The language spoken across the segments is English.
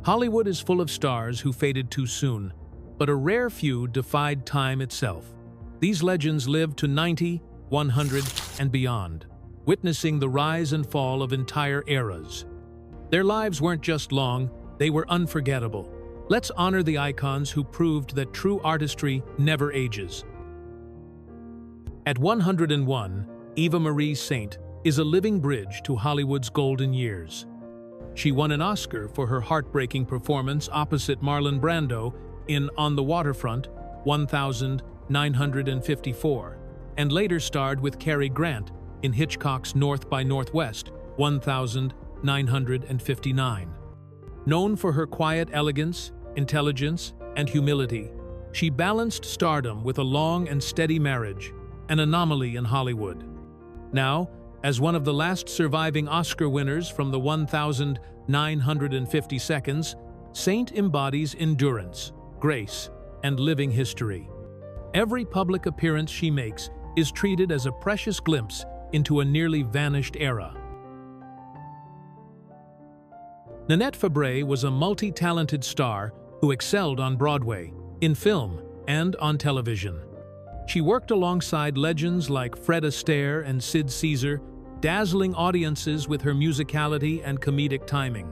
Hollywood is full of stars who faded too soon, but a rare few defied time itself. These legends lived to 90, 100, and beyond, witnessing the rise and fall of entire eras. Their lives weren't just long, they were unforgettable. Let's honor the icons who proved that true artistry never ages. At 101, Eva Marie Saint is a living bridge to Hollywood's golden years. She won an Oscar for her heartbreaking performance opposite Marlon Brando in On the Waterfront, 1954, and later starred with Cary Grant in Hitchcock's North by Northwest, 1959. Known for her quiet elegance, intelligence, and humility, she balanced stardom with a long and steady marriage, an anomaly in Hollywood. Now, as one of the last surviving Oscar winners from the 1950 seconds, Saint embodies endurance, grace, and living history. Every public appearance she makes is treated as a precious glimpse into a nearly vanished era. Nanette Fabray was a multi-talented star who excelled on Broadway, in film, and on television. She worked alongside legends like Fred Astaire and Sid Caesar, dazzling audiences with her musicality and comedic timing.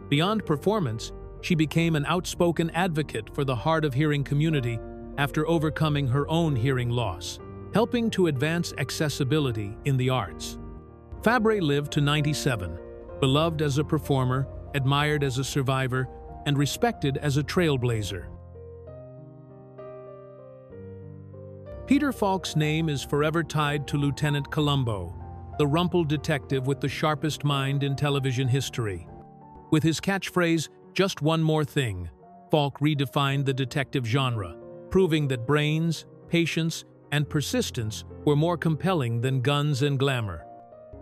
Beyond performance, she became an outspoken advocate for the hard-of-hearing community after overcoming her own hearing loss, helping to advance accessibility in the arts. Fabray lived to 97, beloved as a performer, admired as a survivor, and respected as a trailblazer. Peter Falk's name is forever tied to Lieutenant Columbo, the rumpled detective with the sharpest mind in television history. With his catchphrase, "Just one more thing," Falk redefined the detective genre, proving that brains, patience, and persistence were more compelling than guns and glamour.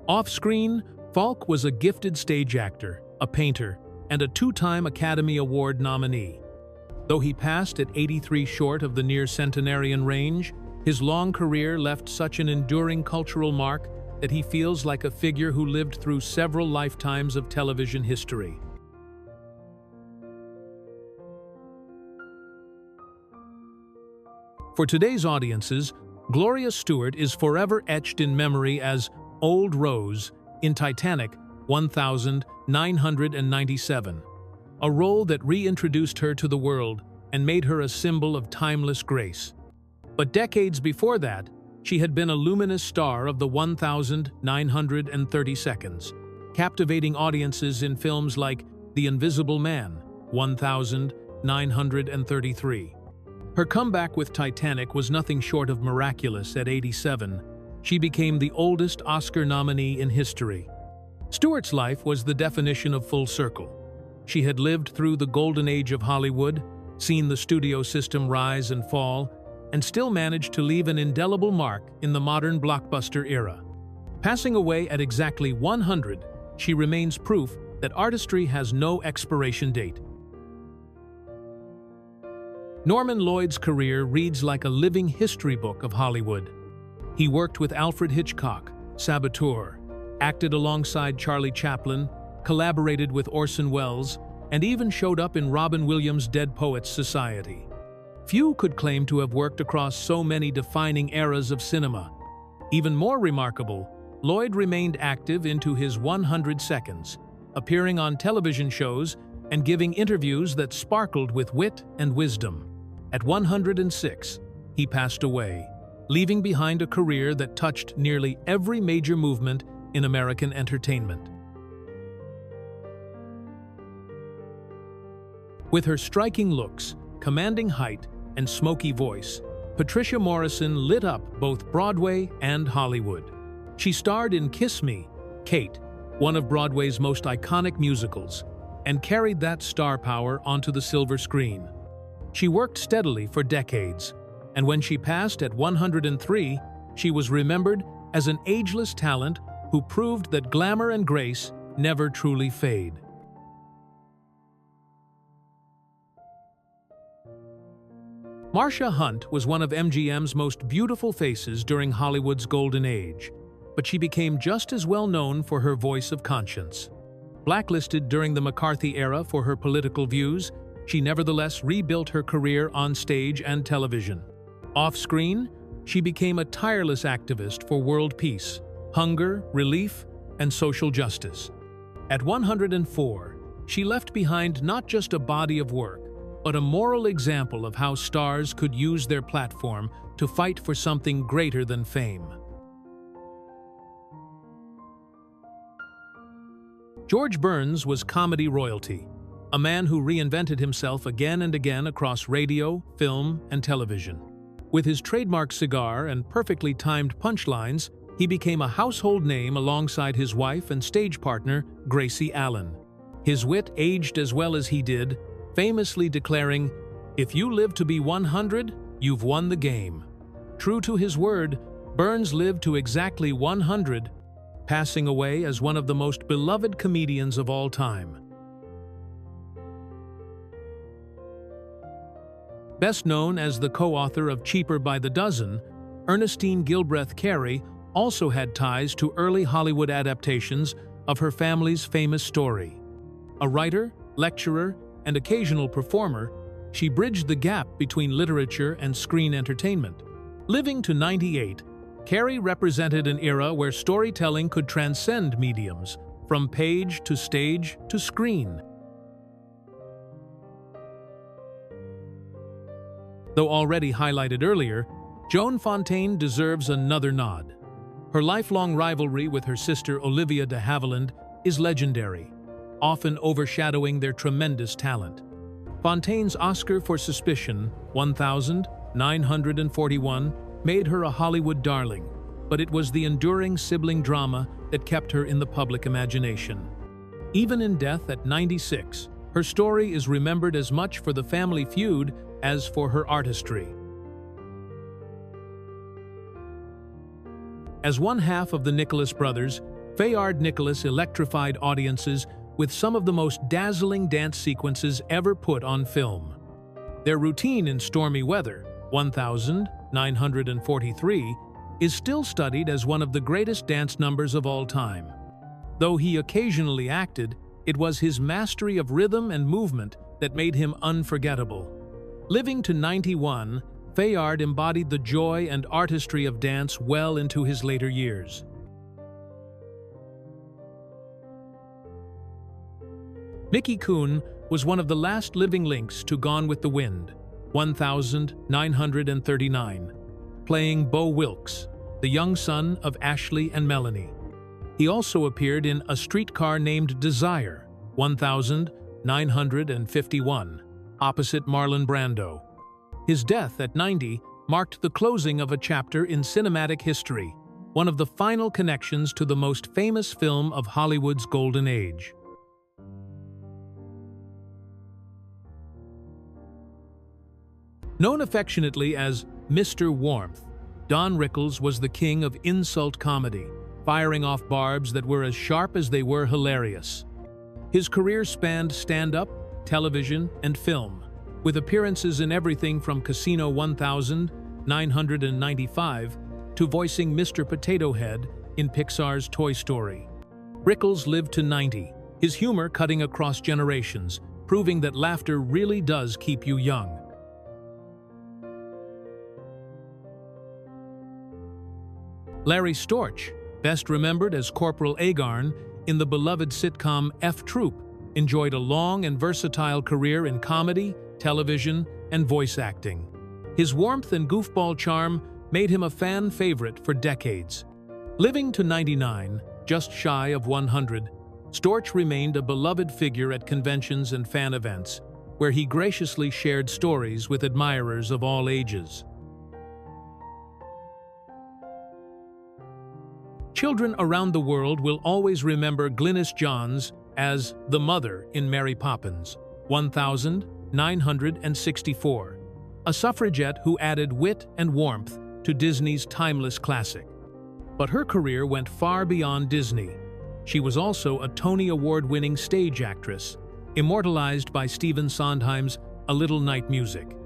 Off-screen, Falk was a gifted stage actor, a painter, and a two-time Academy Award nominee. Though he passed at 83 short of the near-centenarian range, his long career left such an enduring cultural mark that he feels like a figure who lived through several lifetimes of television history. For today's audiences, Gloria Stewart is forever etched in memory as Old Rose in Titanic 1997, a role that reintroduced her to the world and made her a symbol of timeless grace. But decades before that, she had been a luminous star of the 1930 seconds, captivating audiences in films like The Invisible Man, 1933. Her comeback with Titanic was nothing short of miraculous. At 87, she became the oldest Oscar nominee in history. Stewart's life was the definition of full circle. She had lived through the golden age of Hollywood, seen the studio system rise and fall, and still managed to leave an indelible mark in the modern blockbuster era. Passing away at exactly 100, she remains proof that artistry has no expiration date. Norman Lloyd's career reads like a living history book of Hollywood. He worked with Alfred Hitchcock, Saboteur, acted alongside Charlie Chaplin, collaborated with Orson Welles, and even showed up in Robin Williams' Dead Poets Society. Few could claim to have worked across so many defining eras of cinema. Even more remarkable, Lloyd remained active into his 100 seconds, appearing on television shows and giving interviews that sparkled with wit and wisdom. At 106, he passed away, leaving behind a career that touched nearly every major movement in American entertainment. With her striking looks, commanding height, and smoky voice, Patricia Morison lit up both Broadway and Hollywood. She starred in Kiss Me, Kate, one of Broadway's most iconic musicals, and carried that star power onto the silver screen. She worked steadily for decades, and when she passed at 103, she was remembered as an ageless talent who proved that glamour and grace never truly fade. Marsha Hunt was one of MGM's most beautiful faces during Hollywood's golden age, but she became just as well known for her voice of conscience. Blacklisted during the McCarthy era for her political views, she nevertheless rebuilt her career on stage and television. Off-screen, she became a tireless activist for world peace, hunger, relief, and social justice. At 104, she left behind not just a body of work, but a moral example of how stars could use their platform to fight for something greater than fame. George Burns was comedy royalty, a man who reinvented himself again and again across radio, film, and television. With his trademark cigar and perfectly timed punchlines, he became a household name alongside his wife and stage partner, Gracie Allen. His wit aged as well as he did, famously declaring, "If you live to be 100, you've won the game." True to his word, Burns lived to exactly 100, passing away as one of the most beloved comedians of all time. Best known as the co-author of Cheaper by the Dozen, Ernestine Gilbreth Carey also had ties to early Hollywood adaptations of her family's famous story. A writer, lecturer, and occasional performer, she bridged the gap between literature and screen entertainment. Living to 98, Carey represented an era where storytelling could transcend mediums, from page to stage to screen. Though already highlighted earlier, Joan Fontaine deserves another nod. Her lifelong rivalry with her sister Olivia de Havilland is legendary, often overshadowing their tremendous talent. Fontaine's Oscar for Suspicion, 1941, made her a Hollywood darling, but it was the enduring sibling drama that kept her in the public imagination. Even in death at 96, her story is remembered as much for the family feud as for her artistry. As one half of the Nicholas brothers, Fayard Nicholas electrified audiences with some of the most dazzling dance sequences ever put on film. Their routine in stormy weather, 1943, is still studied as one of the greatest dance numbers of all time. Though he occasionally acted, it was his mastery of rhythm and movement that made him unforgettable. Living to 91, Fayard embodied the joy and artistry of dance well into his later years. Mickey Coon was one of the last living links to Gone with the Wind, 1939, playing Bo Wilkes, the young son of Ashley and Melanie. He also appeared in A Streetcar Named Desire, 1951, opposite Marlon Brando. His death at 90 marked the closing of a chapter in cinematic history, one of the final connections to the most famous film of Hollywood's golden age. Known affectionately as Mr. Warmth, Don Rickles was the king of insult comedy, firing off barbs that were as sharp as they were hilarious. His career spanned stand-up, television, and film, with appearances in everything from Casino 1995 to voicing Mr. Potato Head in Pixar's Toy Story. Rickles lived to 90, his humor cutting across generations, proving that laughter really does keep you young. Larry Storch, best remembered as Corporal Agarn in the beloved sitcom F Troop, enjoyed a long and versatile career in comedy, television, and voice acting. His warmth and goofball charm made him a fan favorite for decades. Living to 99, just shy of 100, Storch remained a beloved figure at conventions and fan events, where he graciously shared stories with admirers of all ages. Children around the world will always remember Glynis Johns as the mother in Mary Poppins, 1964, a suffragette who added wit and warmth to Disney's timeless classic. But her career went far beyond Disney. She was also a Tony Award-winning stage actress, immortalized by Stephen Sondheim's A Little Night Music.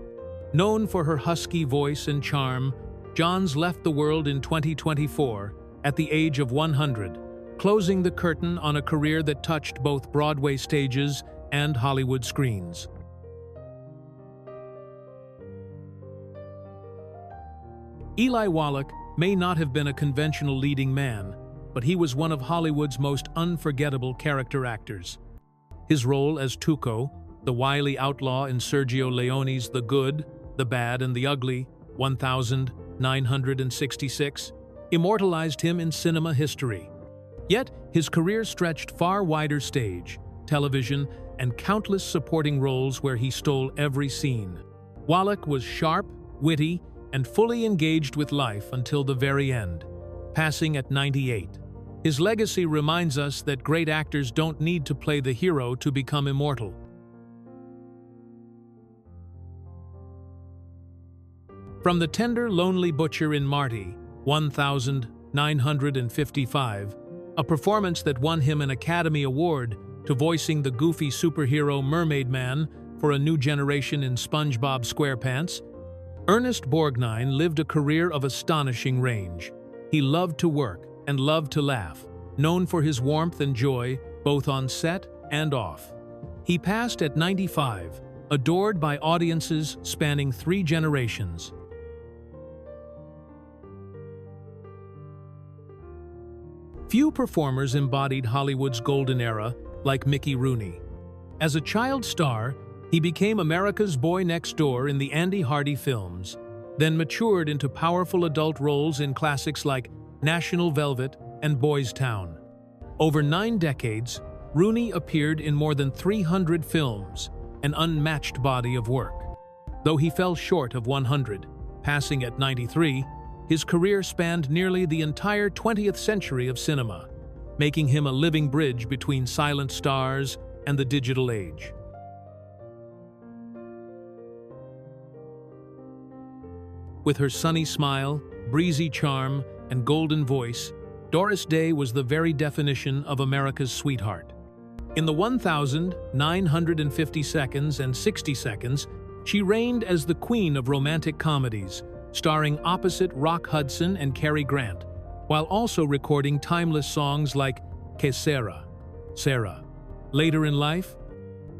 Known for her husky voice and charm, Johns left the world in 2024 at the age of 100, closing the curtain on a career that touched both Broadway stages and Hollywood screens. Eli Wallach may not have been a conventional leading man, but he was one of Hollywood's most unforgettable character actors. His role as Tuco, the wily outlaw in Sergio Leone's The Good, the Bad, and the Ugly, 1966, immortalized him in cinema history. Yet, his career stretched far wider stage, television, and countless supporting roles where he stole every scene. Wallach was sharp, witty, and fully engaged with life until the very end, passing at 98. His legacy reminds us that great actors don't need to play the hero to become immortal. From the tender, lonely butcher in Marty, 1955, a performance that won him an Academy Award, to voicing the goofy superhero Mermaid Man for a new generation in SpongeBob SquarePants, Ernest Borgnine lived a career of astonishing range. He loved to work and loved to laugh, known for his warmth and joy both on set and off. He passed at 95, adored by audiences spanning 3 generations. Few performers embodied Hollywood's golden era like Mickey Rooney. As a child star, he became America's boy next door in the Andy Hardy films, then matured into powerful adult roles in classics like National Velvet and Boys Town. Over 9 decades, Rooney appeared in more than 300 films, an unmatched body of work. Though he fell short of 100, passing at 93, his career spanned nearly the entire 20th century of cinema, making him a living bridge between silent stars and the digital age. With her sunny smile, breezy charm, and golden voice, Doris Day was the very definition of America's sweetheart. In the 1950 Seconds and 60 Seconds, she reigned as the queen of romantic comedies, starring opposite Rock Hudson and Cary Grant, while also recording timeless songs like Que Sera, Sarah. Later in life,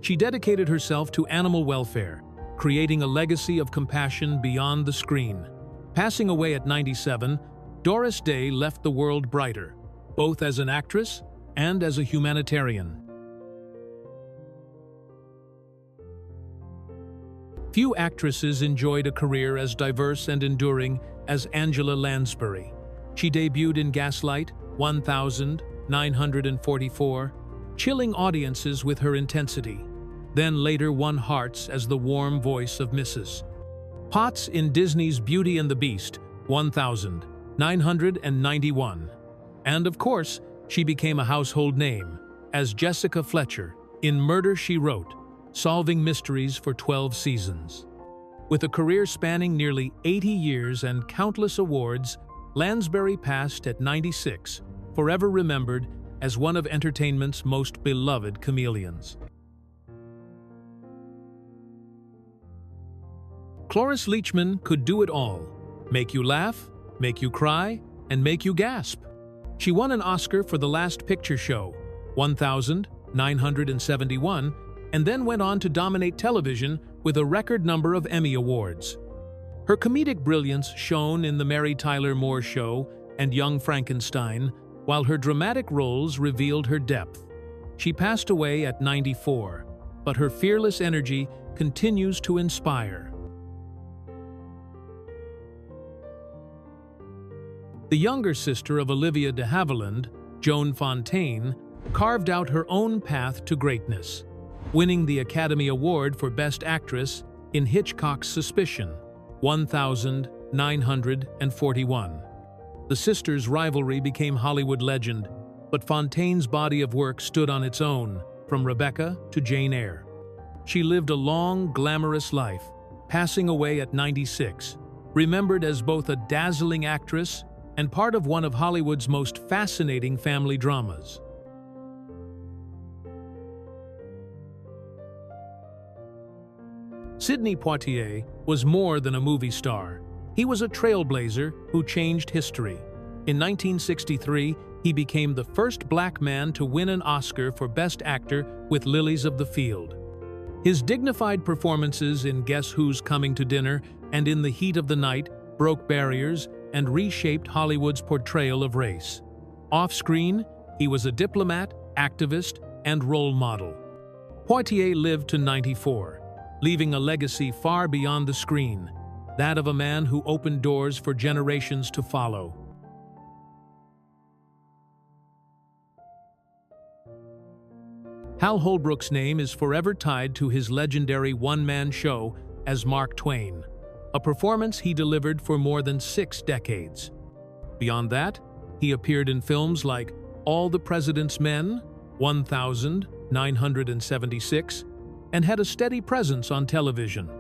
she dedicated herself to animal welfare, creating a legacy of compassion beyond the screen. Passing away at 97, Doris Day left the world brighter, both as an actress and as a humanitarian. Few actresses enjoyed a career as diverse and enduring as Angela Lansbury. She debuted in Gaslight, 1944, chilling audiences with her intensity, then later won hearts as the warm voice of Mrs. Potts in Disney's Beauty and the Beast, 1991. And of course, she became a household name as Jessica Fletcher in Murder, She Wrote, solving mysteries for 12 seasons. With a career spanning nearly 80 years and countless awards, Lansbury passed at 96, forever remembered as one of entertainment's most beloved chameleons. Cloris Leachman could do it all: make you laugh, make you cry, and make you gasp. She won an Oscar for The Last Picture Show, 1971, and then went on to dominate television with a record number of Emmy Awards. Her comedic brilliance shone in The Mary Tyler Moore Show and Young Frankenstein, while her dramatic roles revealed her depth. She passed away at 94, but her fearless energy continues to inspire. The younger sister of Olivia de Havilland, Joan Fontaine, carved out her own path to greatness, winning the Academy Award for Best Actress in Hitchcock's Suspicion, 1941. The sisters' rivalry became Hollywood legend, but Fontaine's body of work stood on its own, from Rebecca to Jane Eyre. She lived a long, glamorous life, passing away at 96, remembered as both a dazzling actress and part of one of Hollywood's most fascinating family dramas. Sidney Poitier was more than a movie star. He was a trailblazer who changed history. In 1963, he became the first black man to win an Oscar for Best Actor with Lilies of the Field. His dignified performances in Guess Who's Coming to Dinner and In the Heat of the Night broke barriers and reshaped Hollywood's portrayal of race. Off-screen, he was a diplomat, activist, and role model. Poitier lived to 94, leaving a legacy far beyond the screen, that of a man who opened doors for generations to follow. Hal Holbrook's name is forever tied to his legendary one-man show as Mark Twain, a performance he delivered for more than 6 decades. Beyond that, he appeared in films like All the President's Men, 1976, and had a steady presence on television.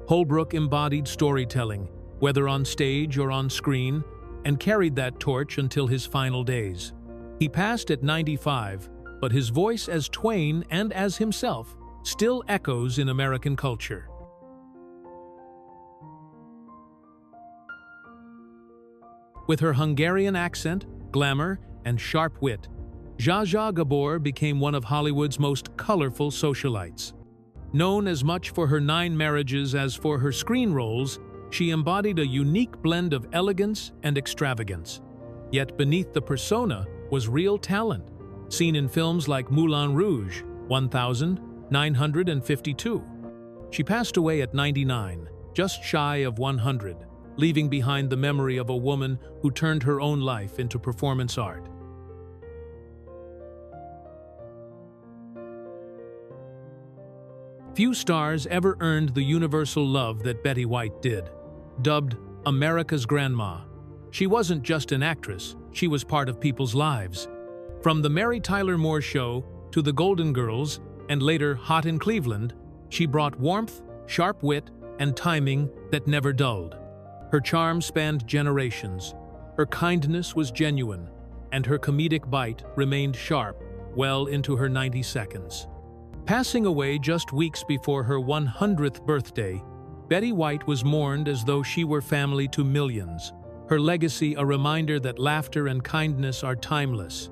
Holbrook embodied storytelling, whether on stage or on screen, and carried that torch until his final days. He passed at 95, but his voice as Twain and as himself still echoes in American culture. With her Hungarian accent, glamour, and sharp wit, Zsa Zsa Gabor became one of Hollywood's most colorful socialites. Known as much for her 9 marriages as for her screen roles, she embodied a unique blend of elegance and extravagance. Yet beneath the persona was real talent, seen in films like Moulin Rouge, 1952. She passed away at 99, just shy of 100, leaving behind the memory of a woman who turned her own life into performance art. Few stars ever earned the universal love that Betty White did. Dubbed America's Grandma, she wasn't just an actress, she was part of people's lives. From The Mary Tyler Moore Show to The Golden Girls and later Hot in Cleveland, she brought warmth, sharp wit, and timing that never dulled. Her charm spanned generations, her kindness was genuine, and her comedic bite remained sharp well into her 90 seconds. Passing away just weeks before her 100th birthday, Betty White was mourned as though she were family to millions, her legacy a reminder that laughter and kindness are timeless.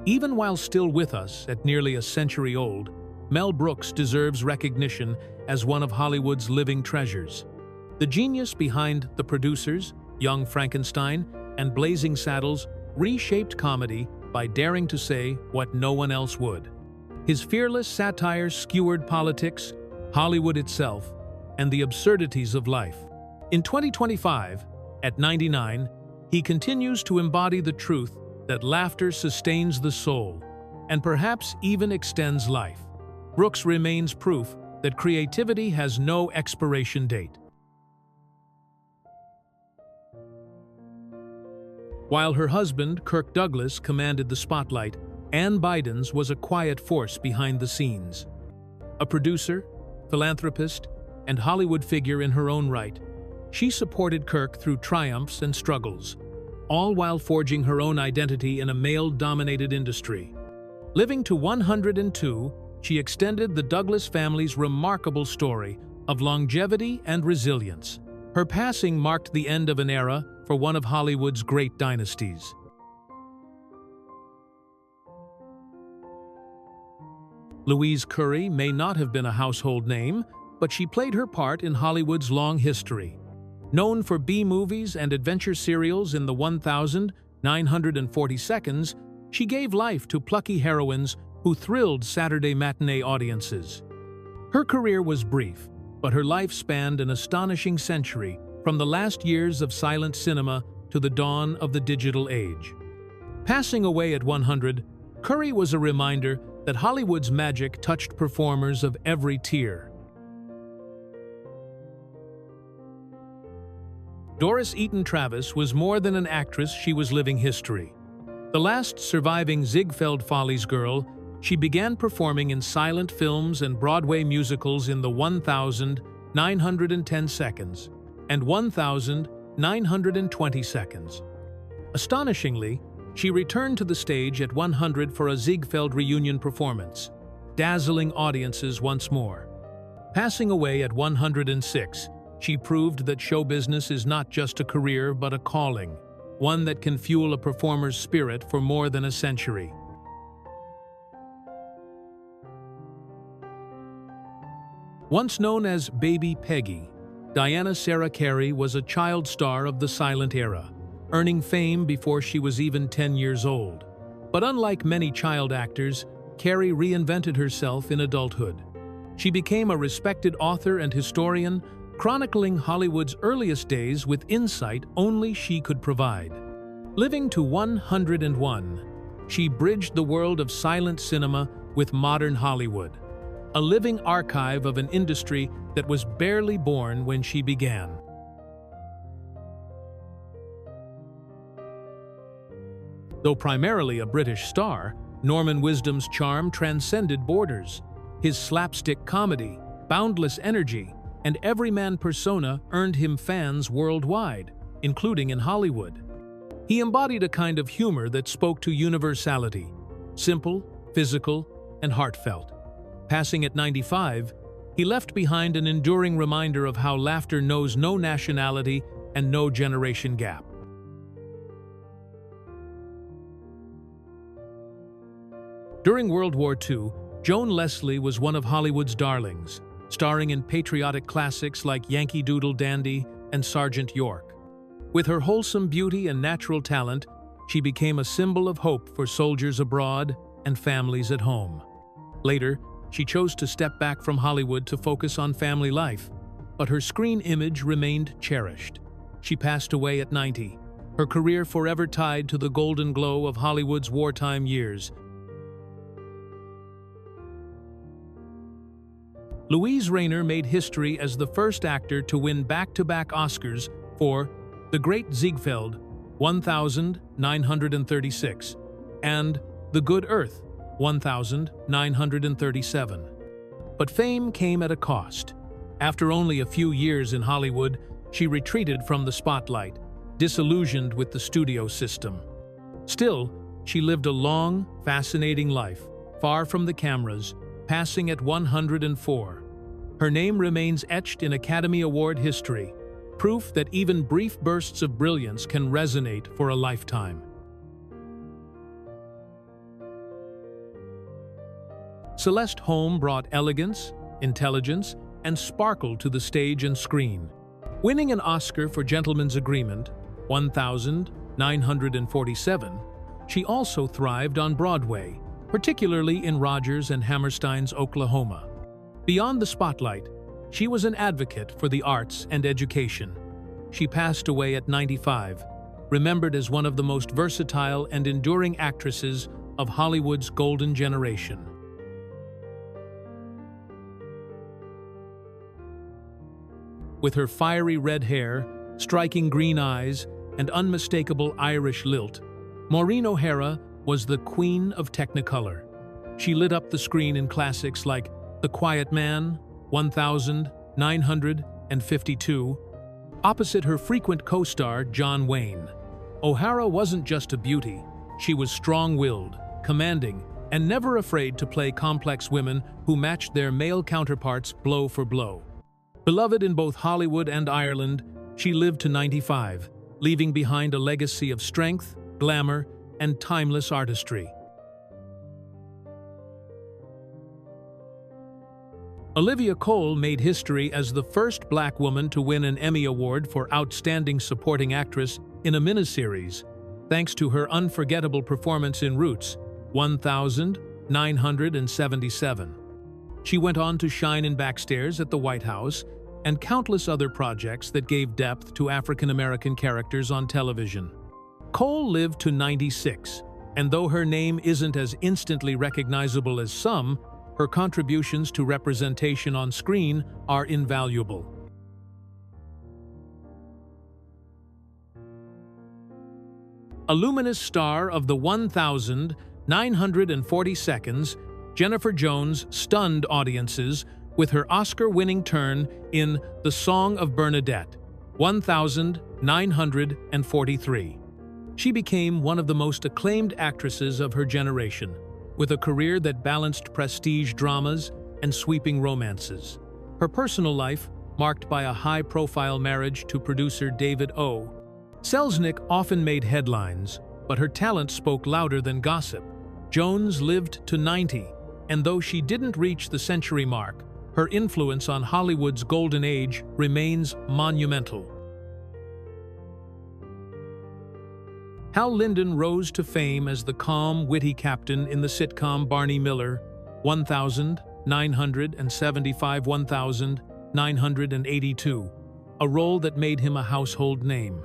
Even while still with us at nearly a century old, Mel Brooks deserves recognition as one of Hollywood's living treasures. The genius behind The Producers, Young Frankenstein, and Blazing Saddles reshaped comedy by daring to say what no one else would. His fearless satire skewered politics, Hollywood itself, and the absurdities of life. In 2025, at 99, he continues to embody the truth that laughter sustains the soul, and perhaps even extends life. Brooks remains proof that creativity has no expiration date. While her husband, Kirk Douglas, commanded the spotlight, Ann Bidens was a quiet force behind the scenes. A producer, philanthropist, and Hollywood figure in her own right, she supported Kirk through triumphs and struggles, all while forging her own identity in a male-dominated industry. Living to 102, she extended the Douglas family's remarkable story of longevity and resilience. Her passing marked the end of an era for one of Hollywood's great dynasties. Louise Curry may not have been a household name, but she played her part in Hollywood's long history. Known for B-movies and adventure serials in the 1,940 seconds, she gave life to plucky heroines who thrilled Saturday matinee audiences. Her career was brief, but her life spanned an astonishing century, from the last years of silent cinema to the dawn of the digital age. Passing away at 100, Curry was a reminder that Hollywood's magic touched performers of every tier. Doris Eaton Travis was more than an actress, she was living history. The last surviving Ziegfeld Follies girl, she began performing in silent films and Broadway musicals in the 1,910 seconds and 1,920 seconds. Astonishingly, she returned to the stage at 100 for a Ziegfeld reunion performance, dazzling audiences once more. Passing away at 106, She proved that show business is not just a career but a calling, one that can fuel a performer's spirit for more than a century. Once known as Baby Peggy, Diana Sarah Carey was a child star of the silent era, earning fame before she was even 10 years old. But unlike many child actors, Carey reinvented herself in adulthood. She became a respected author and historian, chronicling Hollywood's earliest days with insight only she could provide. Living to 101, she bridged the world of silent cinema with modern Hollywood, a living archive of an industry that was barely born when she began. Though primarily a British star, Norman Wisdom's charm transcended borders. His slapstick comedy, boundless energy, and everyman persona earned him fans worldwide, including in Hollywood. He embodied a kind of humor that spoke to universality, simple, physical, and heartfelt. Passing at 95, he left behind an enduring reminder of how laughter knows no nationality and no generation gap. During World War II, Joan Leslie was one of Hollywood's darlings, starring in patriotic classics like Yankee Doodle Dandy and Sergeant York. With her wholesome beauty and natural talent, she became a symbol of hope for soldiers abroad and families at home. Later, she chose to step back from Hollywood to focus on family life, but her screen image remained cherished. She passed away at 90, her career forever tied to the golden glow of Hollywood's wartime years. Louise Rayner made history as the first actor to win back-to-back Oscars for The Great Ziegfeld, 1936, and The Good Earth, 1937. But fame came at a cost. After only a few years in Hollywood, she retreated from the spotlight, disillusioned with the studio system. Still, she lived a long, fascinating life, far from the cameras, passing at 104. Her name remains etched in Academy Award history, proof that even brief bursts of brilliance can resonate for a lifetime. Celeste Holm brought elegance, intelligence, and sparkle to the stage and screen. Winning an Oscar for Gentleman's Agreement, 1947, she also thrived on Broadway, particularly in Rodgers and Hammerstein's Oklahoma. Beyond the spotlight, she was an advocate for the arts and education. She passed away at 95, remembered as one of the most versatile and enduring actresses of Hollywood's golden generation. With her fiery red hair, striking green eyes, and unmistakable Irish lilt, Maureen O'Hara was the queen of Technicolor. She lit up the screen in classics like The Quiet Man, 1952, opposite her frequent co-star John Wayne. O'Hara wasn't just a beauty, she was strong-willed, commanding, and never afraid to play complex women who matched their male counterparts blow for blow. Beloved in both Hollywood and Ireland, she lived to 95, leaving behind a legacy of strength, glamour, and timeless artistry. Olivia Cole made history as the first Black woman to win an Emmy Award for Outstanding Supporting Actress in a miniseries, thanks to her unforgettable performance in Roots, 1977. She went on to shine in Backstairs at the White House and countless other projects that gave depth to African-American characters on television. Cole lived to 96, and though her name isn't as instantly recognizable as some, her contributions to representation on screen are invaluable. A luminous star of the 1940 seconds, Jennifer Jones stunned audiences with her Oscar-winning turn in The Song of Bernadette, 1943. She became one of the most acclaimed actresses of her generation, with a career that balanced prestige dramas and sweeping romances. Her personal life, marked by a high-profile marriage to producer David O. Selznick often made headlines, but her talent spoke louder than gossip. Jones lived to 90, and though she didn't reach the century mark, her influence on Hollywood's golden age remains monumental. Hal Linden rose to fame as the calm, witty captain in the sitcom Barney Miller, 1975-1982, a role that made him a household name.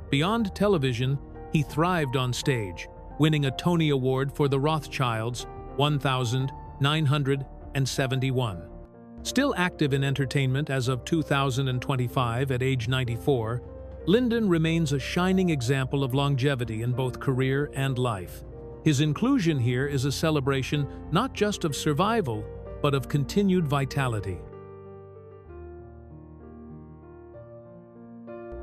Beyond television, he thrived on stage, winning a Tony Award for The Rothschilds, 1971. Still active in entertainment as of 2025 at age 94, Linden remains a shining example of longevity in both career and life. His inclusion here is a celebration not just of survival, but of continued vitality.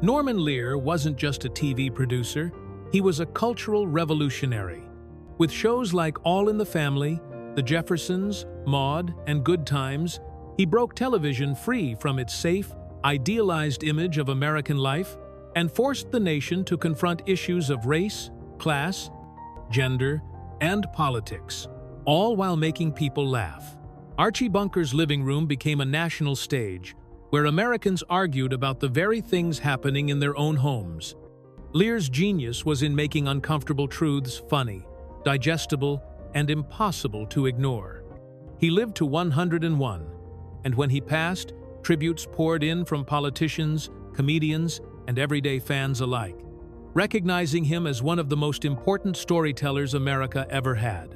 Norman Lear wasn't just a TV producer, he was a cultural revolutionary. With shows like All in the Family, The Jeffersons, Maude, and Good Times, he broke television free from its safe, idealized image of American life and forced the nation to confront issues of race, class, gender, and politics, all while making people laugh. Archie Bunker's living room became a national stage, where Americans argued about the very things happening in their own homes. Lear's genius was in making uncomfortable truths funny, digestible, and impossible to ignore. He lived to 101, and when he passed, tributes poured in from politicians, comedians, and everyday fans alike, recognizing him as one of the most important storytellers America ever had.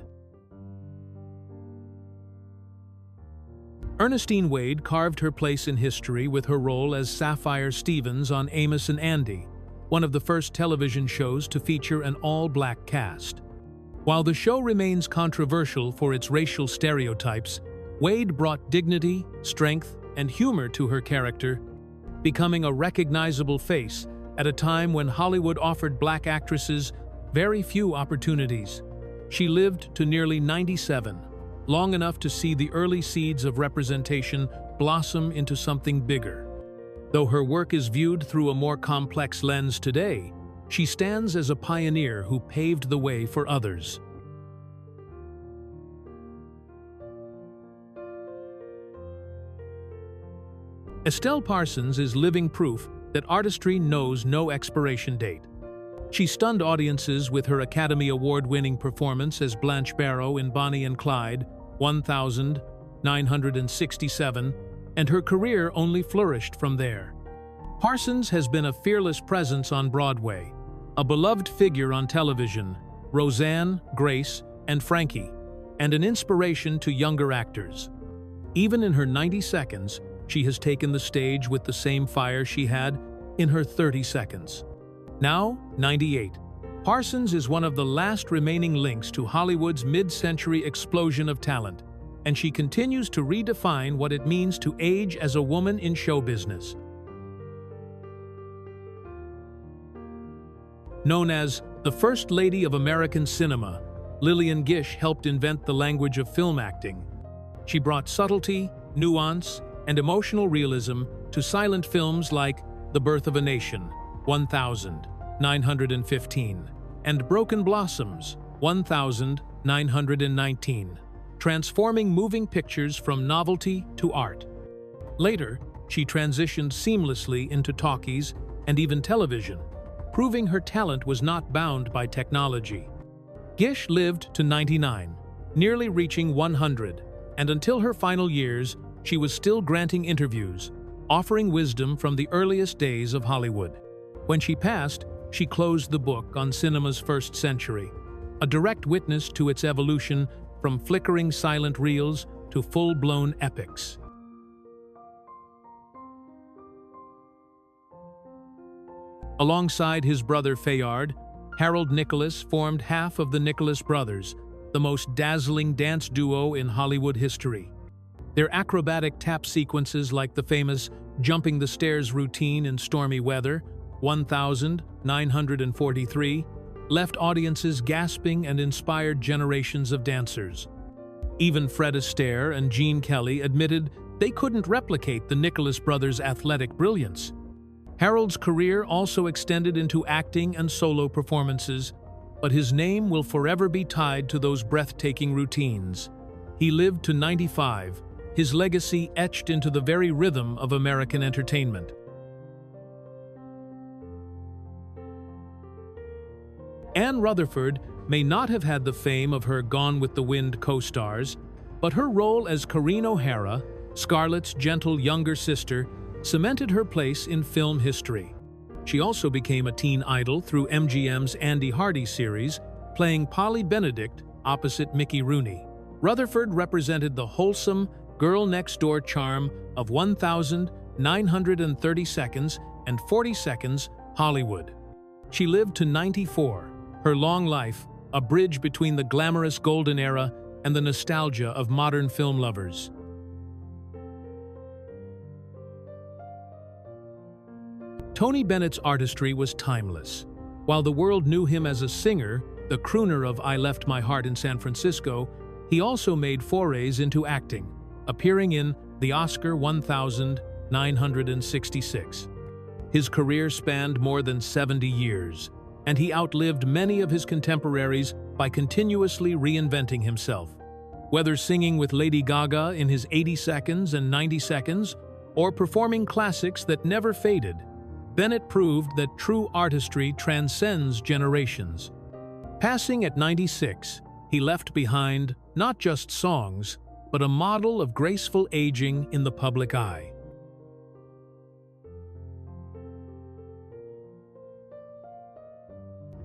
Ernestine Wade carved her place in history with her role as Sapphire Stevens on Amos and Andy, one of the first television shows to feature an all-black cast. While the show remains controversial for its racial stereotypes, Wade brought dignity, strength, and humor to her character, becoming a recognizable face at a time when Hollywood offered black actresses very few opportunities. She lived to nearly 97, long enough to see the early seeds of representation blossom into something bigger. Though her work is viewed through a more complex lens today, she stands as a pioneer who paved the way for others. Estelle Parsons is living proof that artistry knows no expiration date. She stunned audiences with her Academy Award-winning performance as Blanche Barrow in Bonnie and Clyde, 1967, and her career only flourished from there. Parsons has been a fearless presence on Broadway, a beloved figure on television, Roseanne, Grace, and Frankie, and an inspiration to younger actors. Even in her 90 seconds, she has taken the stage with the same fire she had in her 30 seconds. Now, 98. Parsons is one of the last remaining links to Hollywood's mid-century explosion of talent, and she continues to redefine what it means to age as a woman in show business. Known as the First Lady of American Cinema, Lillian Gish helped invent the language of film acting. She brought subtlety, nuance, and emotional realism to silent films like The Birth of a Nation, 1915, and Broken Blossoms, 1919, transforming moving pictures from novelty to art. Later, she transitioned seamlessly into talkies and even television, proving her talent was not bound by technology. Gish lived to 99, nearly reaching 100, and until her final years, she was still granting interviews, offering wisdom from the earliest days of Hollywood. When she passed, she closed the book on cinema's first century, a direct witness to its evolution from flickering silent reels to full-blown epics. Alongside his brother Fayard, Harold Nicholas formed half of the Nicholas Brothers, the most dazzling dance duo in Hollywood history. Their acrobatic tap sequences like the famous Jumping the Stairs routine in Stormy Weather, 1943, left audiences gasping and inspired generations of dancers. Even Fred Astaire and Gene Kelly admitted they couldn't replicate the Nicholas brothers' athletic brilliance. Harold's career also extended into acting and solo performances, but his name will forever be tied to those breathtaking routines. He lived to 95, his legacy etched into the very rhythm of American entertainment. Anne Rutherford may not have had the fame of her Gone with the Wind co-stars, but her role as Corinne O'Hara, Scarlett's gentle younger sister, cemented her place in film history. She also became a teen idol through MGM's Andy Hardy series, playing Polly Benedict opposite Mickey Rooney. Rutherford represented the wholesome, girl-next-door charm of 1,930 seconds and 40 seconds Hollywood. She lived to 94, her long life a bridge between the glamorous golden era and the nostalgia of modern film lovers. Tony Bennett's artistry was timeless. While the world knew him as a singer, the crooner of I Left My Heart in San Francisco, he also made forays into acting, appearing in the Oscar 1966. His career spanned more than 70 years, and he outlived many of his contemporaries by continuously reinventing himself. Whether singing with Lady Gaga in his 80 seconds and 90 seconds, or performing classics that never faded, Bennett proved that true artistry transcends generations. Passing at 96, he left behind not just songs, but a model of graceful aging in the public eye.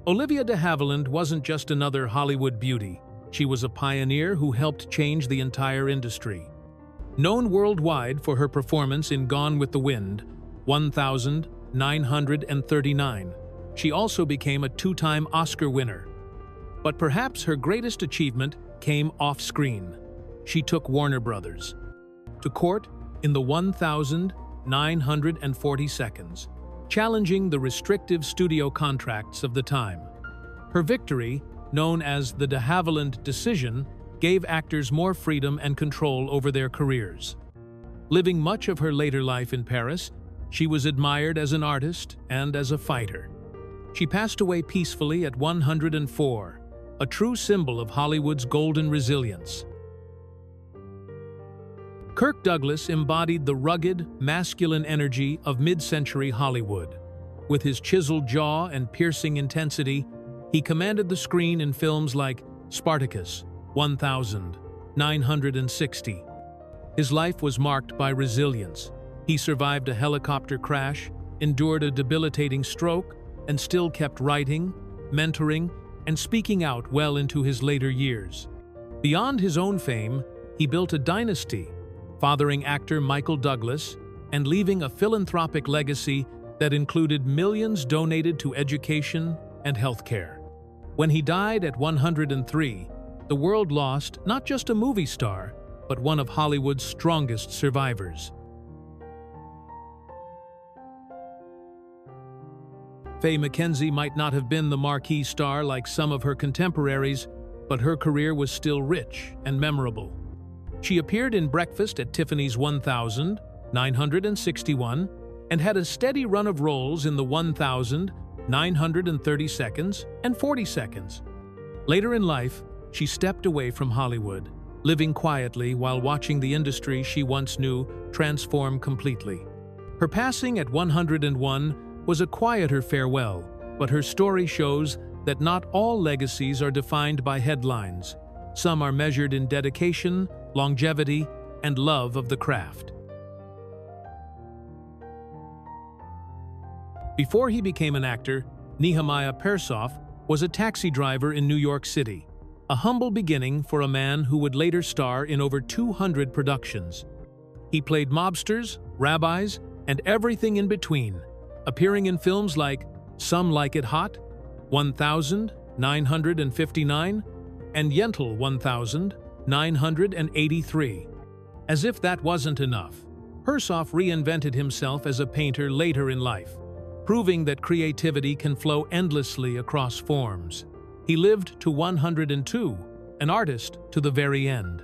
Olivia de Havilland wasn't just another Hollywood beauty. She was a pioneer who helped change the entire industry. Known worldwide for her performance in Gone with the Wind, 1939, she also became a two-time Oscar winner. But perhaps her greatest achievement came off-screen. She took Warner Brothers to court in the 1,940 seconds, challenging the restrictive studio contracts of the time. Her victory, known as the de Havilland Decision, gave actors more freedom and control over their careers. Living much of her later life in Paris, she was admired as an artist and as a fighter. She passed away peacefully at 104, a true symbol of Hollywood's golden resilience. Kirk Douglas embodied the rugged, masculine energy of mid-century Hollywood. With his chiseled jaw and piercing intensity, he commanded the screen in films like Spartacus, 1960. His life was marked by resilience. He survived a helicopter crash, endured a debilitating stroke, and still kept writing, mentoring, and speaking out well into his later years. Beyond his own fame, he built a dynasty, fathering actor Michael Douglas and leaving a philanthropic legacy that included millions donated to education and healthcare. When he died at 103, the world lost not just a movie star, but one of Hollywood's strongest survivors. Faye McKenzie might not have been the marquee star like some of her contemporaries, but her career was still rich and memorable. She appeared in Breakfast at Tiffany's 1961 and had a steady run of roles in the 1,930 seconds and 40 seconds. Later in life, she stepped away from Hollywood, living quietly while watching the industry she once knew transform completely. Her passing at 101 was a quieter farewell, but her story shows that not all legacies are defined by headlines. Some are measured in dedication, longevity, and love of the craft. Before he became an actor, Nehemiah Persoff was a taxi driver in New York City, a humble beginning for a man who would later star in over 200 productions. He played mobsters, rabbis, and everything in between, appearing in films like Some Like It Hot, 1959, and Yentl 1983. As if that wasn't enough, Persoff reinvented himself as a painter later in life, proving that creativity can flow endlessly across forms. He lived to 102, an artist to the very end.